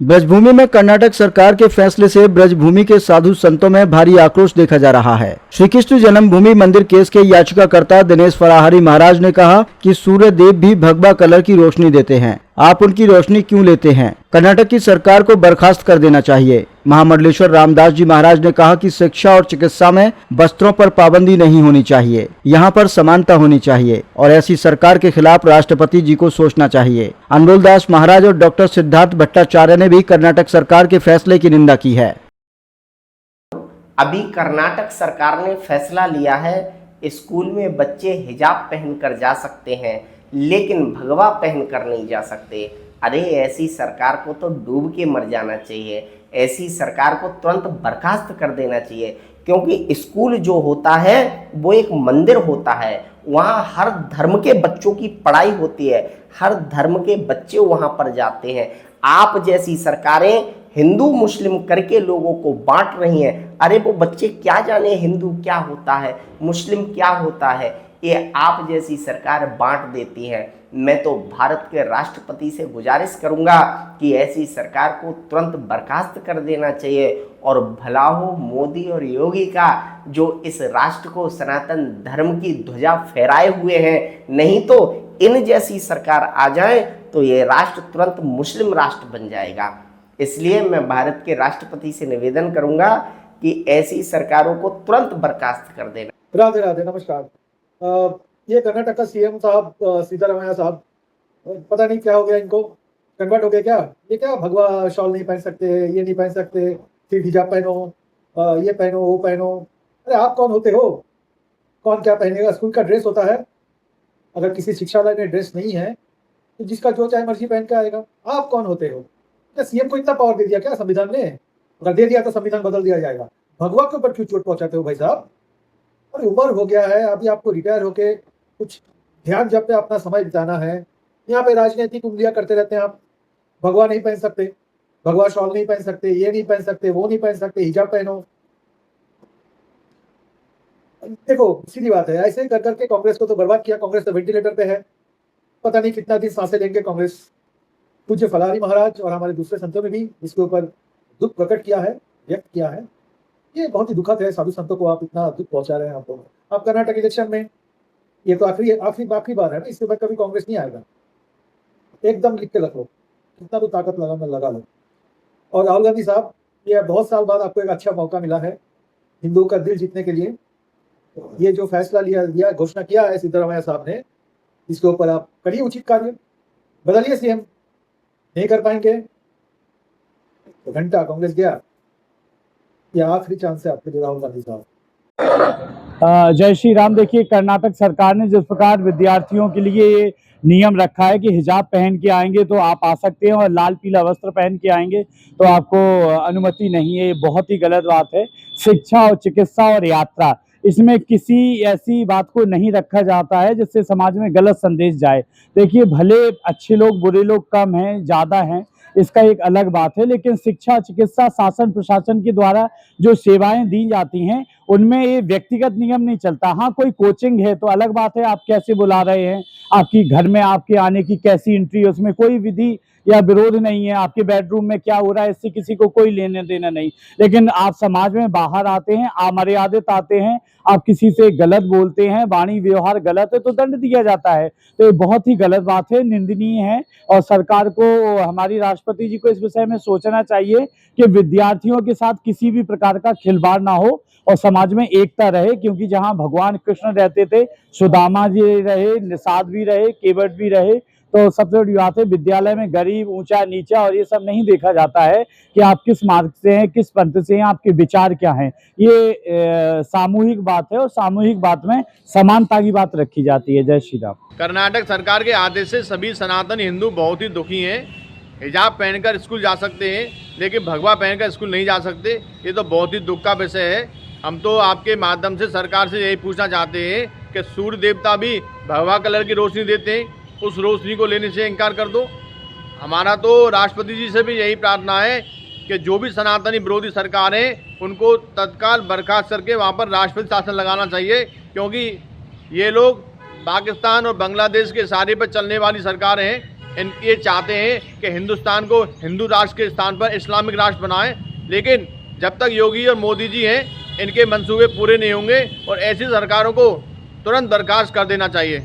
ब्रजभूमि में कर्नाटक सरकार के फैसले से ब्रजभूमि के साधु संतों में भारी आक्रोश देखा जा रहा है। श्री कृष्ण जन्मभूमि मंदिर केस के याचिकाकर्ता दिनेश फराहरी महाराज ने कहा कि सूर्य देव भी भगवा कलर की रोशनी देते हैं, आप उनकी रोशनी क्यों लेते हैं? कर्नाटक की सरकार को बर्खास्त कर देना चाहिए। महामंडलेश्वर रामदास जी महाराज ने कहा कि शिक्षा और चिकित्सा में वस्त्रों पर पाबंदी नहीं होनी चाहिए, यहाँ पर समानता होनी चाहिए और ऐसी सरकार के खिलाफ राष्ट्रपति जी को सोचना चाहिए। अनमोल दास महाराज और डॉक्टर सिद्धार्थ भट्टाचार्य ने भी कर्नाटक सरकार के फैसले की निंदा की है। अभी कर्नाटक सरकार ने फैसला लिया है, स्कूल में बच्चे हिजाब पहनकर जा सकते हैं लेकिन भगवा पहनकर नहीं जा सकते। अरे ऐसी सरकार को तो डूब के मर जाना चाहिए, ऐसी सरकार को तुरंत बर्खास्त कर देना चाहिए, क्योंकि स्कूल जो होता है वो एक मंदिर होता है, वहाँ हर धर्म के बच्चों की पढ़ाई होती है, हर धर्म के बच्चे वहाँ पर जाते हैं। आप जैसी सरकारें हिंदू मुस्लिम करके लोगों को बांट रही हैं। अरे वो बच्चे क्या जाने हिंदू क्या होता है, मुस्लिम क्या होता है, ये आप जैसी सरकार बांट देती है। मैं तो भारत के राष्ट्रपति से गुजारिश करूंगा कि ऐसी सरकार को तुरंत बर्खास्त कर देना चाहिए और भला हो मोदी और योगी का जो इस राष्ट्र को सनातन धर्म की ध्वजा फहराए हुए हैं, नहीं तो इन जैसी सरकार आ जाए तो ये राष्ट्र तुरंत मुस्लिम राष्ट्र बन जाएगा। इसलिए मैं भारत के राष्ट्रपति से निवेदन करूंगा कि ऐसी सरकारों को तुरंत बर्खास्त कर देना। राधे राधे, नमस्कार। ये कर्नाटक का सीएम साहब सिद्धारमैया साहब, पता नहीं क्या हो गया, इनको कन्वर्ट हो गया क्या? ये क्या भगवा शॉल नहीं पहन सकते, ये नहीं पहन सकते, सिर्फ हिजाब पहनो, ये पहनो वो पहनो। अरे आप कौन होते हो? कौन क्या पहनेगा? स्कूल का ड्रेस होता है। अगर किसी शिक्षालय में ड्रेस नहीं है तो जिसका जो चाहे मर्जी पहन के आएगा। आप कौन होते हो? क्या सीएम को इतना पावर दे दिया क्या संविधान ने? अगर दे दिया तो संविधान बदल दिया जाएगा। भगवा के ऊपर क्यों चोट पहुंचाते हो भाई साहब? और उम्र हो गया है, अभी आपको रिटायर होके कुछ ध्यान जब पे अपना समय बिताना है। यहाँ पे राजनीतिक उंगलियां करते रहते हैं आप। भगवा नहीं पहन सकते, भगवा शॉल नहीं पहन सकते, ये नहीं पहन सकते, वो नहीं पहन सकते, हिजाब पहनो। देखो सीधी बात है, ऐसे कर करके कांग्रेस को तो बर्बाद किया। कांग्रेस तो वेंटिलेटर पे है, पता नहीं कितना दिन सांसें लेंगे कांग्रेस। पूज्य फलारी महाराज और हमारे दूसरे संतों ने भी इसके ऊपर दुख प्रकट किया है, व्यक्त किया है। ये बहुत ही दुखद है, साधु संतों को आप इतना दुख पहुंचा रहे हैं। आप कर्नाटक इलेक्शन में ये तो आखिरी बार है ना, इसके बाद कभी कांग्रेस नहीं आएगा। एकदम लिख के रख लो, कितना तो ताकत लगा लो। और राहुल गांधी साहब, ये बहुत साल बाद आपको एक अच्छा मौका मिला है हिंदुओं का दिल जीतने के लिए। ये जो फैसला लिया घोषणा किया है सिद्धारमैया साहब ने, इसके ऊपर आप करिए उचित कार्य, बदलिए सीएम। नहीं कर पाएंगे तो घंटा कांग्रेस गया। ये आखिरी चांस है आपके लिए राहुल गांधी साहब। जय श्री राम। देखिए, कर्नाटक सरकार ने जिस प्रकार विद्यार्थियों के लिए ये नियम रखा है कि हिजाब पहन के आएंगे तो आप आ सकते हैं और लाल पीला वस्त्र पहन के आएंगे तो आपको अनुमति नहीं है, ये बहुत ही गलत बात है। शिक्षा और चिकित्सा और यात्रा, इसमें किसी ऐसी बात को नहीं रखा जाता है जिससे समाज में गलत संदेश जाए। देखिए, भले अच्छे लोग बुरे लोग कम हैं ज़्यादा हैं, इसका एक अलग बात है, लेकिन शिक्षा चिकित्सा शासन प्रशासन के द्वारा जो सेवाएं दी जाती हैं उनमें ये व्यक्तिगत नियम नहीं चलता। हाँ, कोई कोचिंग है तो अलग बात है, आप कैसे बुला रहे हैं, आपकी घर में आपके आने की कैसी एंट्री है, उसमें कोई विधि या विरोध नहीं है। आपके बेडरूम में क्या हो रहा है इससे किसी को कोई लेने देना नहीं। लेकिन आप समाज में बाहर आते हैं, अमर्यादित आते हैं, आप किसी से गलत बोलते हैं, वाणी व्यवहार गलत है तो दंड दिया जाता है। तो ये बहुत ही गलत बात है, निंदनीय है। और सरकार को, हमारी राष्ट्रपति जी को इस विषय में सोचना चाहिए कि विद्यार्थियों के साथ किसी भी प्रकार का खिलवाड़ ना हो और समाज में एकता रहे। क्योंकि जहां भगवान कृष्ण रहते थे, सुदामा जी रहे, निषाद भी रहे, केवट भी रहे, तो सबसे बड़ी बात है विद्यालय में गरीब ऊंचा नीचा और ये सब नहीं देखा जाता है कि आप किस मार्ग से हैं, किस पंथ से हैं, आपके विचार क्या हैं। ये सामूहिक बात है और सामूहिक बात में समानता की बात रखी जाती है। जय श्री राम। कर्नाटक सरकार के आदेश से सभी सनातन हिंदू बहुत ही दुखी हैं। हिजाब पहनकर स्कूल जा सकते हैं लेकिन भगवा पहनकर स्कूल नहीं जा सकते, ये तो बहुत ही दुख का विषय है। हम तो आपके माध्यम से सरकार से यही पूछना चाहते हैं कि सूर्य देवता भी भगवा कलर की रोशनी देते हैं, उस रोशनी को लेने से इनकार कर दो। हमारा तो राष्ट्रपति जी से भी यही प्रार्थना है कि जो भी सनातनी विरोधी सरकार है उनको तत्काल बर्खास्त करके वहाँ पर राष्ट्रपति शासन लगाना चाहिए, क्योंकि ये लोग पाकिस्तान और बांग्लादेश के इशारे पर चलने वाली सरकार हैं। ये चाहते हैं कि हिंदुस्तान को हिंदू राष्ट्र के स्थान पर इस्लामिक राष्ट्र बनाएं, लेकिन जब तक योगी और मोदी जी हैं इनके मंसूबे पूरे नहीं होंगे और ऐसी सरकारों को तुरंत बर्खास्त कर देना चाहिए।